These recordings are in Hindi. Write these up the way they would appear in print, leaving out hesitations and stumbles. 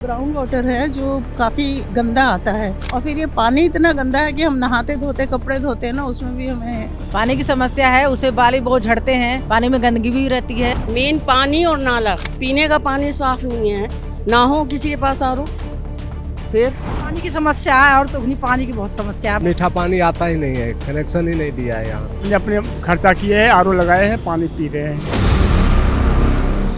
ग्राउंड वाटर है जो काफ़ी गंदा आता है और फिर ये पानी इतना गंदा है कि हम नहाते धोते कपड़े धोते हैं ना, उसमें भी हमें पानी की समस्या है। उसे बाल भी बहुत झड़ते हैं, पानी में गंदगी भी रहती है। मेन पानी और नाला, पीने का पानी साफ नहीं है, ना हो किसी के पास आरो। फिर पानी की समस्या है और तो पानी की बहुत समस्या है। मीठा पानी आता ही नहीं है, कनेक्शन ही नहीं दिया है यहाँ। अपने खर्चा किए हैं, आरओ लगाए हैं, पानी पी रहे हैं।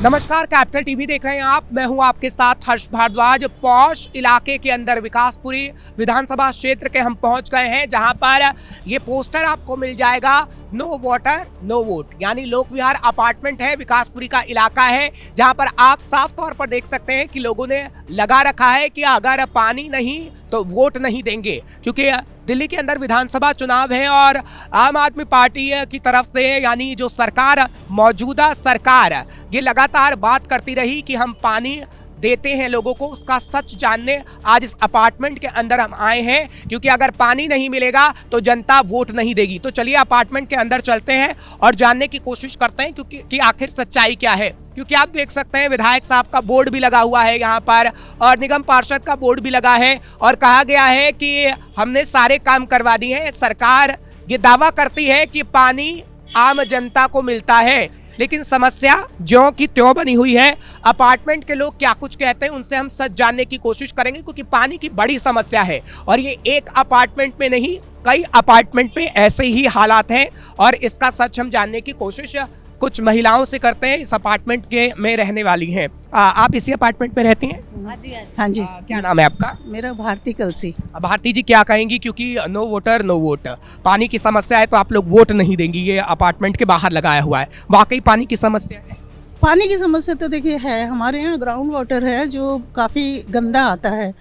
नमस्कार, कैपिटल टीवी देख रहे हैं आप। मैं हूं आपके साथ हर्ष भारद्वाज। पौष इलाके के अंदर विकासपुरी विधानसभा क्षेत्र के हम पहुंच गए हैं, जहां पर ये पोस्टर आपको मिल जाएगा, नो वाटर नो वोट। यानी लोक विहार अपार्टमेंट है, विकासपुरी का इलाका है, जहां पर आप साफ तौर पर देख सकते हैं कि लोगों ने लगा रखा है कि अगर पानी नहीं तो वोट नहीं देंगे। क्योंकि दिल्ली के अंदर विधानसभा चुनाव है और आम आदमी पार्टी की तरफ से, यानी जो सरकार, मौजूदा सरकार, ये लगातार बात करती रही कि हम पानी देते हैं लोगों को। उसका सच जानने आज इस अपार्टमेंट के अंदर हम आए हैं, क्योंकि अगर पानी नहीं मिलेगा तो जनता वोट नहीं देगी। तो चलिए अपार्टमेंट के अंदर चलते हैं और जानने की कोशिश करते हैं कि आखिर सच्चाई क्या है। क्योंकि आप देख सकते हैं विधायक साहब का बोर्ड भी लगा हुआ है यहाँ पर, और निगम पार्षद का बोर्ड भी लगा है, और कहा गया है कि हमने सारे काम करवा दिए हैं। सरकार ये दावा करती है कि पानी आम जनता को मिलता है, लेकिन समस्या ज्यों की त्यों बनी हुई है। अपार्टमेंट के लोग क्या कुछ कहते हैं, उनसे हम सच जानने की कोशिश करेंगे, क्योंकि पानी की बड़ी समस्या है। और ये एक अपार्टमेंट में नहीं, कई अपार्टमेंट में ऐसे ही हालात हैं, और इसका सच हम जानने की कोशिश कुछ महिलाओं से करते हैं, इस अपार्टमेंट के में रहने वाली हैं। आप इसी अपार्टमेंट में रहती हैं? हाँ जी। क्या नाम है आपका? मेरा भारती कलसी। भारती जी, क्या कहेंगी? क्योंकि नो वोटर नो वोट, पानी की समस्या है तो आप लोग वोट नहीं देंगी। ये अपार्टमेंट के बाहर लगाया हुआ है, वाकई पानी की समस्या है? पानी की समस्या तो देखिए है, हमारे यहाँ ग्राउंड वाटर है जो काफ़ी गंदा आता है,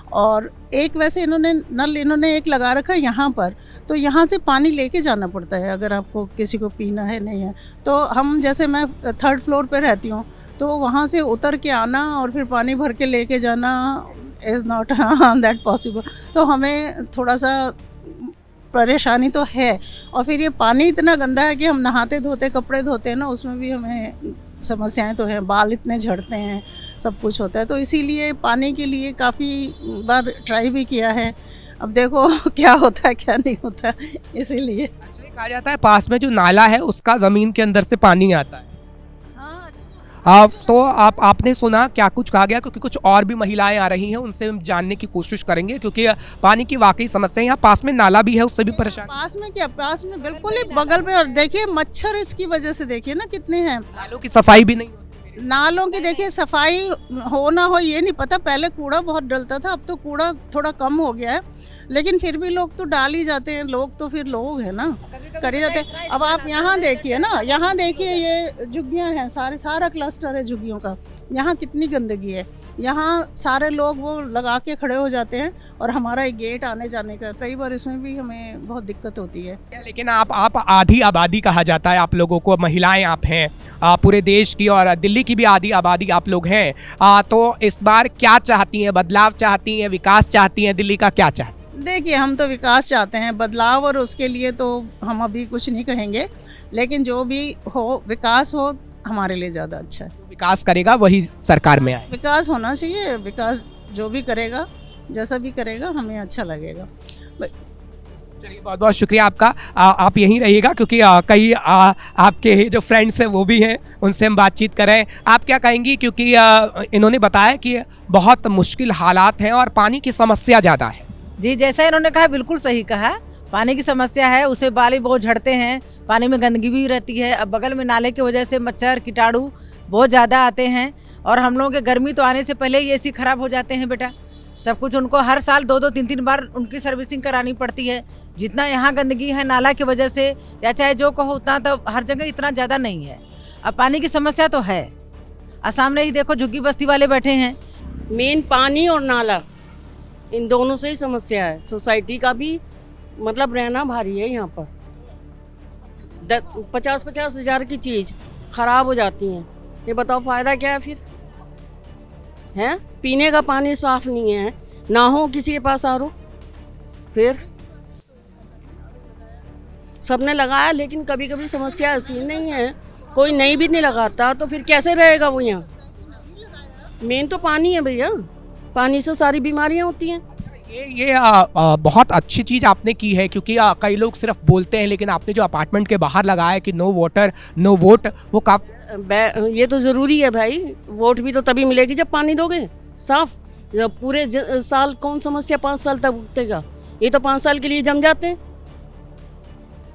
और एक वैसे इन्होंने एक लगा रखा है यहाँ पर, तो यहाँ से पानी लेके जाना पड़ता है अगर आपको किसी को पीना है नहीं है तो। हम जैसे मैं 3rd फ्लोर पे रहती हूँ, तो वहाँ से उतर के आना और फिर पानी भर के लेके जाना इज़ नॉट दैट पॉसिबल। तो हमें थोड़ा सा परेशानी तो है, और फिर ये पानी इतना गंदा है कि हम नहाते धोते कपड़े धोते हैं ना, उसमें भी हमें समस्याएं तो हैं, बाल इतने झड़ते हैं, सब कुछ होता है। तो इसीलिए पानी के लिए काफ़ी बार ट्राई भी किया है, अब देखो क्या होता है क्या नहीं होता, इसीलिए। अच्छा, कहा जाता है पास में जो नाला है उसका ज़मीन के अंदर से पानी आता है। तो आपने सुना क्या कुछ कहा गया? क्योंकि कुछ और भी महिलाएं आ रही हैं, उनसे हम जानने की कोशिश करेंगे, क्योंकि पानी की वाकई समस्या है। यहाँ पास में नाला भी है, उससे भी परेशान। पास में क्या, पास में बिल्कुल ही बगल में, और देखिए मच्छर इसकी वजह से देखिए ना कितने हैं। नालों की सफाई भी नहीं होती। नालों की देखिए सफाई हो ना हो ये नहीं पता, पहले कूड़ा बहुत डलता था, अब तो कूड़ा थोड़ा कम हो गया है, लेकिन फिर भी लोग तो डाल ही जाते हैं। लोग तो फिर लोग हैं ना, कर ही जाते हैं। अब आप यहाँ देखिए ना, यहाँ देखिए ये झुग्गियाँ हैं, सारा क्लस्टर है झुग्गियों का। यहाँ कितनी गंदगी है, यहाँ सारे लोग वो लगा के खड़े हो जाते हैं, और हमारा एक गेट आने जाने का, कई बार इसमें भी हमें बहुत दिक्कत होती है। लेकिन आप आधी आबादी कहा जाता है आप लोगों को, महिलाएं आप हैं, पूरे देश की और दिल्ली की भी आधी आबादी आप लोग हैं। तो इस बार क्या चाहती हैं? बदलाव चाहती हैं, विकास चाहती हैं? दिल्ली का क्या चाहती हैं? देखिए हम तो विकास चाहते हैं, बदलाव, और उसके लिए तो हम अभी कुछ नहीं कहेंगे, लेकिन जो भी हो, विकास हो हमारे लिए ज़्यादा अच्छा है। विकास करेगा वही सरकार में आए। विकास होना चाहिए, विकास जो भी करेगा, जैसा भी करेगा, हमें अच्छा लगेगा। चलिए, बहुत बहुत शुक्रिया आपका। आप यहीं रहिएगा, क्योंकि कई आपके जो फ्रेंड्स हैं वो भी हैं, उनसे हम बातचीत करें। आप क्या कहेंगी? क्योंकि इन्होंने बताया कि बहुत मुश्किल हालात हैं और पानी की समस्या ज़्यादा है। जी, जैसा इन्होंने कहा बिल्कुल सही कहा। पानी की समस्या है, उसे बाल भी बहुत झड़ते हैं, पानी में गंदगी भी रहती है। अब बगल में नाले की वजह से मच्छर कीटाणु बहुत ज़्यादा आते हैं, और हम लोगों के गर्मी तो आने से पहले ही एसी ख़राब हो जाते हैं बेटा। सब कुछ उनको हर साल 2-2, 3-3 बार उनकी सर्विसिंग करानी पड़ती है। जितना यहाँ गंदगी है नाला की वजह से, या चाहे जो कहो उतना, तो हर जगह इतना ज़्यादा नहीं है। अब पानी की समस्या तो है। सामने ही देखो झुग्गी बस्ती वाले बैठे हैं। मेन पानी और नाला, इन दोनों से ही समस्या है। सोसाइटी का भी मतलब रहना भारी है यहाँ पर। 50-50 हज़ार की चीज़ खराब हो जाती हैं, ये बताओ फ़ायदा क्या है फिर? हैं, पीने का पानी साफ नहीं है, ना हो किसी के पास आरो। फिर सबने लगाया, लेकिन कभी कभी समस्या ऐसी नहीं है, कोई नहीं भी नहीं लगाता, तो फिर कैसे रहेगा वो यहाँ? मेन तो पानी है भैया। पानी से सारी बीमारियां होती हैं। ये बहुत अच्छी चीज़ आपने की है, क्योंकि कई लोग सिर्फ बोलते हैं, लेकिन आपने जो अपार्टमेंट के बाहर लगाया कि नो वाटर नो वोट, वो काफ़ी ये तो ज़रूरी है भाई, वोट भी तो तभी मिलेगी जब पानी दोगे साफ। जब पूरे साल कौन समस्या 5 साल तक भुगतेगा, ये तो 5 साल के लिए जम जाते हैं।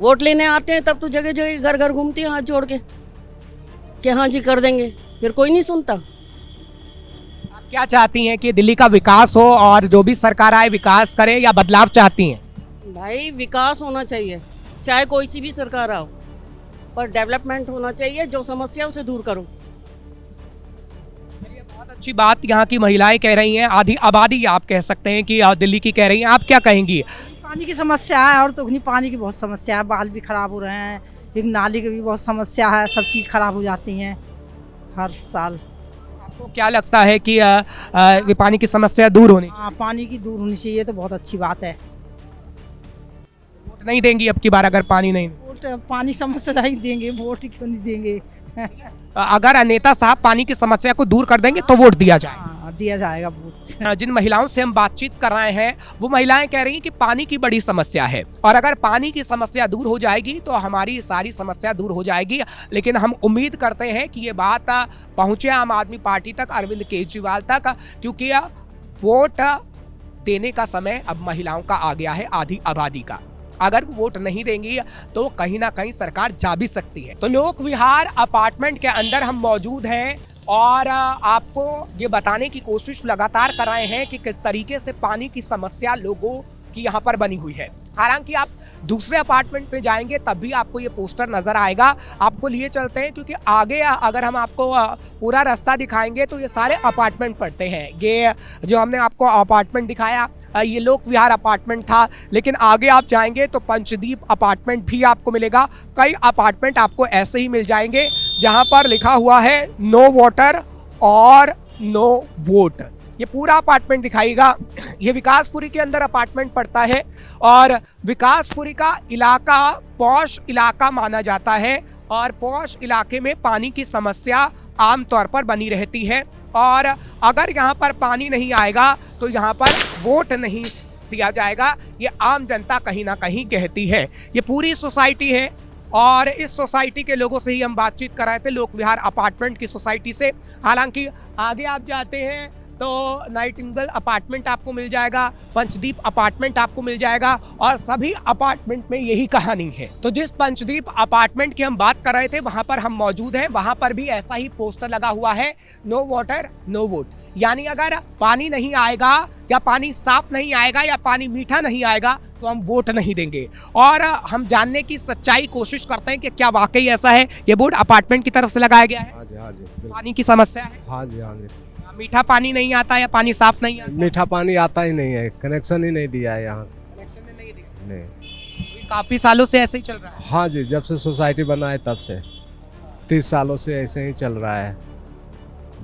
वोट लेने आते हैं तब तो जगह जगह घर घर घूमते हैं हाथ जोड़ के कि हाँ जी कर देंगे, फिर कोई नहीं सुनता। आप क्या चाहती हैं कि दिल्ली का विकास हो और जो भी सरकार आए विकास करे, या बदलाव चाहती हैं? भाई विकास होना चाहिए, चाहे कोई सी भी सरकार आओ, पर डेवलपमेंट होना चाहिए। जो समस्या उसे दूर करो। बहुत अच्छी बात यहाँ की महिलाएं कह रही हैं, आधी आबादी आप कह सकते हैं कि दिल्ली की कह रही हैं। आप क्या कहेंगी? पानी की समस्या है और तो उतनी पानी की बहुत समस्या है। बाल भी खराब हो रहे हैं, एक नाली की भी बहुत समस्या है, सब चीज़ खराब हो जाती हैं हर साल। आपको क्या लगता है कि ये पानी की समस्या दूर होनी चाहिए? हाँ, पानी की दूर होनी चाहिए तो बहुत अच्छी बात है। वोट नहीं देंगी अब की बार अगर पानी नहीं? वोट पानी समस्या नहीं देंगे, वोट क्यों नहीं देंगे? अगर नेता साहब पानी की समस्या को दूर कर देंगे तो वोट दिया जाए। हाँ, दिया जाएगा वोट। जिन महिलाओं से हम बातचीत कर रहे हैं वो महिलाएं कह रही हैं कि पानी की बड़ी समस्या है, और अगर पानी की समस्या दूर हो जाएगी तो हमारी सारी समस्या दूर हो जाएगी। लेकिन हम उम्मीद करते हैं कि ये बात पहुंचे आम आदमी पार्टी तक, अरविंद केजरीवाल तक, क्योंकि वोट देने का समय अब महिलाओं का आ गया है, आधी आबादी का। अगर वोट नहीं देंगी तो कहीं ना कहीं सरकार जा भी सकती है। तो लोक विहार अपार्टमेंट के अंदर हम मौजूद हैं और आपको ये बताने की कोशिश लगातार कर रहे हैं कि किस तरीके से पानी की समस्या लोगों की यहाँ पर बनी हुई है। हालांकि आप दूसरे अपार्टमेंट में जाएंगे तब भी आपको ये पोस्टर नजर आएगा। आपको लिए चलते हैं क्योंकि आगे अगर हम आपको पूरा रास्ता दिखाएंगे तो ये सारे अपार्टमेंट पड़ते हैं। ये जो हमने आपको अपार्टमेंट दिखाया ये लोक विहार अपार्टमेंट था, लेकिन आगे आप जाएंगे तो पंचदीप अपार्टमेंट भी आपको मिलेगा। कई अपार्टमेंट आपको ऐसे ही मिल जाएंगे जहां पर लिखा हुआ है नो वाटर और नो वोट। ये पूरा अपार्टमेंट दिखाएगा। ये विकासपुरी के अंदर अपार्टमेंट पड़ता है और विकासपुरी का इलाका पॉश इलाका माना जाता है, और पॉश इलाके में पानी की समस्या आमतौर पर बनी रहती है। और अगर यहाँ पर पानी नहीं आएगा तो यहाँ पर वोट नहीं दिया जाएगा, ये आम जनता कहीं ना कहीं कहती है। ये पूरी सोसाइटी है और इस सोसाइटी के लोगों से ही हम बातचीत कर रहे थे, लोक विहार अपार्टमेंट की सोसाइटी से। हालांकि आगे आप जाते हैं तो नाइटिंगेल अपार्टमेंट आपको मिल जाएगा, पंचदीप अपार्टमेंट आपको मिल जाएगा, और सभी अपार्टमेंट में यही कहानी है। तो जिस पंचदीप अपार्टमेंट की हम बात कर रहे थे वहां पर हम मौजूद हैं। वहां पर भी ऐसा ही पोस्टर लगा हुआ है, नो वाटर नो वोट। यानी अगर पानी नहीं आएगा या पानी साफ नहीं आएगा या पानी मीठा नहीं आएगा तो हम वोट नहीं देंगे। और हम जानने की सच्चाई कोशिश करते हैं कि क्या वाकई ऐसा है। ये बोर्ड अपार्टमेंट की तरफ से लगाया गया है। हाँ जी, पानी की समस्या है। हाँ जी। मीठा पानी नहीं आता या पानी साफ नहीं आता? मीठा पानी आता ही नहीं है, कनेक्शन ही नहीं दिया है यहाँ। कनेक्शन नहीं दिया? नहीं। काफी सालों से ऐसे ही चल रहा है। हाँ जी, जब से सोसाइटी बना है तब से 30 सालों से ऐसे ही चल रहा है।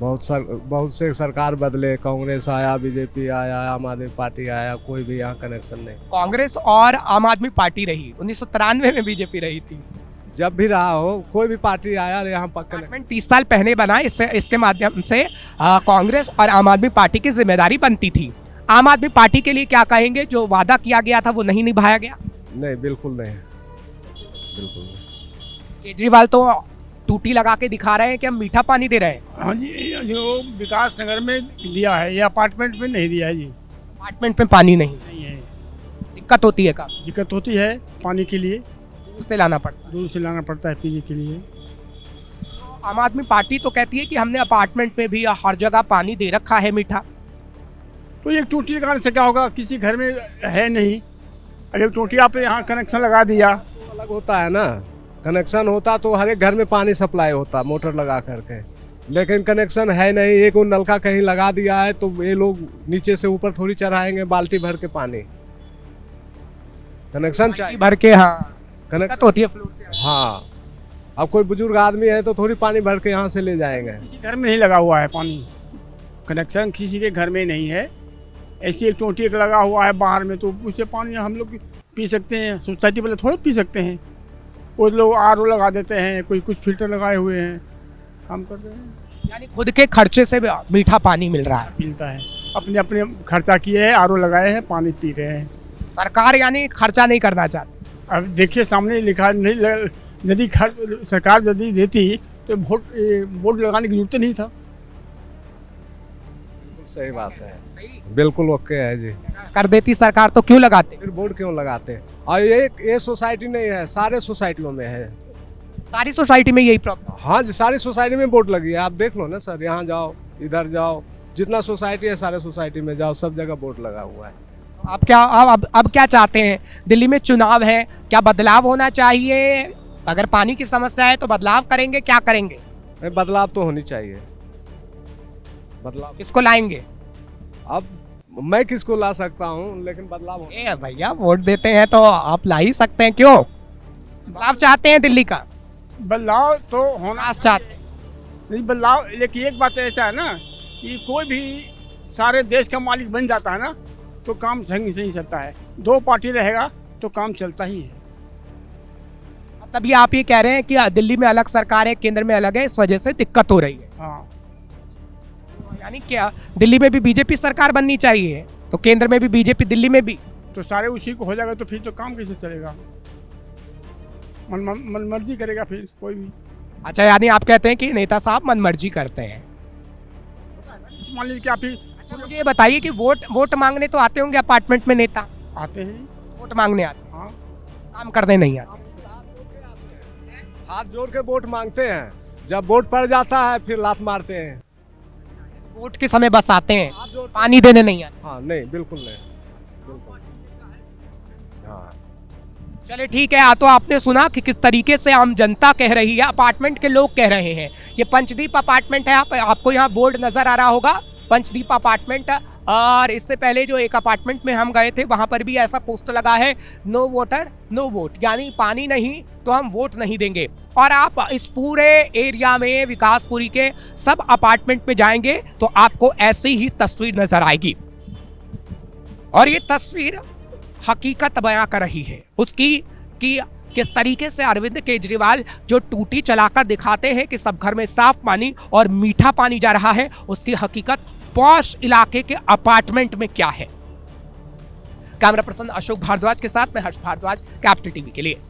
बहुत से सरकार बदले, कांग्रेस आया, बीजेपी आया, आम आदमी पार्टी आया, कोई भी यहाँ कनेक्शन नहीं। कांग्रेस और आम आदमी पार्टी रही, 1993 में बीजेपी रही थी। जब भी रहा हो, कोई भी पार्टी आया यहाँ पर अपार्टमेंट 30 साल पहले बना। इसके माध्यम से कांग्रेस और आम आदमी पार्टी की जिम्मेदारी बनती थी। आम आदमी पार्टी के लिए क्या कहेंगे, जो वादा किया गया था वो नहीं निभाया गया? नहीं, बिल्कुल नहीं, बिल्कुल नहीं। केजरीवाल तो टूटी लगा के दिखा रहे हैं कि हम मीठा पानी दे रहे हैं। हाँ जी, जो विकास नगर में दिया है, ये अपार्टमेंट में नहीं दिया है जी। अपार्टमेंट में पानी नहीं है, दिक्कत होती है। काम दिक्कत होती है पानी के लिए, दूर से लाना पड़ता है। दूर से लाना पड़ता है पीने के लिए। आम आदमी पार्टी तो कहती है कि हमने अपार्टमेंट में भी हर जगह पानी दे रखा है मीठा। तो एक टोटी लगाने से क्या होगा, किसी घर में है नहीं, अरे एक टोटी आप यहाँ कनेक्शन लगा दिया। अलग होता है ना, कनेक्शन होता तो हर एक घर में पानी सप्लाई होता मोटर लगा करके, लेकिन कनेक्शन है नहीं। एक वो नलका कहीं लगा दिया है तो ये लोग नीचे से ऊपर थोड़ी चढ़ाएंगे बाल्टी भर के पानी। कनेक्शन चाहिए भर के। हाँ, कनेक्शन होती है फ्लोर से। हाँ, अब कोई बुजुर्ग आदमी है तो थोड़ी पानी भर के यहाँ से ले जाएंगे। किसी घर में नहीं लगा हुआ है पानी, कनेक्शन किसी के घर में नहीं है। ऐसी एक टोटी एक लगा हुआ है बाहर में, तो उससे पानी हम लोग पी सकते हैं। सोसाइटी वाले थोड़े पी सकते हैं, कुछ लोग RO लगा देते हैं, कोई कुछ फिल्टर लगाए हुए हैं, काम कर रहे हैं। यानी खुद के खर्चे से मीठा पानी मिल रहा है। मिलता है। अपने अपने खर्चा किए हैं, आरओ लगाए हैं, पानी पी रहे हैं। सरकार यानी खर्चा नहीं करना चाहती। अब देखिए सामने लिखा नहीं, यदि सरकार यदि देती तो बोर्ड लगाने की जरूरत नहीं था। सही बात है, बिल्कुल ओके है जी। कर देती सरकार तो क्यों लगाते? फिर बोर्ड क्यों लगाते हैं? और ये सोसाइटी नहीं है, सारे सोसाइटियों में है। सारी सोसाइटी में यही प्रॉब्लम। हाँ जी, सारी सोसाइटी में बोर्ड लगी है। आप देख लो ना सर, यहाँ जाओ, इधर जाओ, जितना सोसाइटी है सारे सोसाइटी में जाओ, सब जगह बोर्ड लगा हुआ है। आप क्या अब क्या चाहते हैं? दिल्ली में चुनाव है, क्या बदलाव होना चाहिए? अगर पानी की समस्या है तो बदलाव करेंगे, क्या करेंगे? बदलाव तो होनी चाहिए। बदलाव किसको लाएंगे? अब मैं किसको ला सकता हूँ, लेकिन बदलाव ए भैया, वोट देते हैं तो आप ला ही सकते हैं, क्यों? बदलाव चाहते हैं दिल्ली का? बदलाव तो होना विकास चाहते हैं। नहीं, बदलाव, लेकिन एक बात ऐसा है ना कि कोई भी सारे देश का मालिक बन जाता है ना तो काम सही नहीं चलता है। दो पार्टी रहेगा तो काम चलता ही है। तभी आप ये कह रहे हैं कि दिल्ली में अलग सरकार है, केंद्र में अलग है, इस वजह से दिक्कत हो रही है। हाँ, यानी क्या दिल्ली में भी बीजेपी सरकार बननी चाहिए, तो केंद्र में भी बीजेपी, दिल्ली में भी? तो सारे उसी को हो जाएगा तो फिर तो काम कैसे चलेगा? मन मर्जी करेगा फिर कोई भी। अच्छा, यानी आप कहते हैं कि नेता साहब मनमर्जी करते हैं। मान लीजिए कि आप ही अच्छा, मुझे ये बताइए कि वोट मांगने तो आते होंगे अपार्टमेंट में नेता? आते हैं। वोट मांगने आते, हाँ, काम करने नहीं आते। हाथ जोड़ के वोट मांगते हैं, जब वोट पड़ जाता है फिर लात मारते हैं। वोट के समय बस आते हैं, हाथ जोड़, पानी देने नहीं आते। हाँ नहीं, बिल्कुल नहीं, बिल्कुल। हाँ, चले ठीक है। तो आपने सुना कि किस तरीके से आम जनता कह रही है, अपार्टमेंट के लोग कह रहे हैं। ये पंचदीप अपार्टमेंट है, आपको यहाँ बोर्ड नजर आ रहा होगा, पंचदीप अपार्टमेंट। और इससे पहले जो एक अपार्टमेंट में हम गए थे वहां पर भी ऐसा पोस्टर लगा है, नो वाटर नो वोट, यानी पानी नहीं तो हम वोट नहीं देंगे। और आप इस पूरे एरिया में विकासपुरी के सब अपार्टमेंट में जाएंगे तो आपको ऐसी ही तस्वीर नजर आएगी। और ये तस्वीर हकीकत बयां कर रही है उसकी, कि किस तरीके से अरविंद केजरीवाल जो टूटी चलाकर दिखाते हैं कि सब घर में साफ पानी और मीठा पानी जा रहा है, उसकी हकीकत पॉश इलाके के अपार्टमेंट में क्या है। कैमरा पर्सन अशोक भारद्वाज के साथ मैं हर्ष भारद्वाज, कैपिटल टीवी के लिए।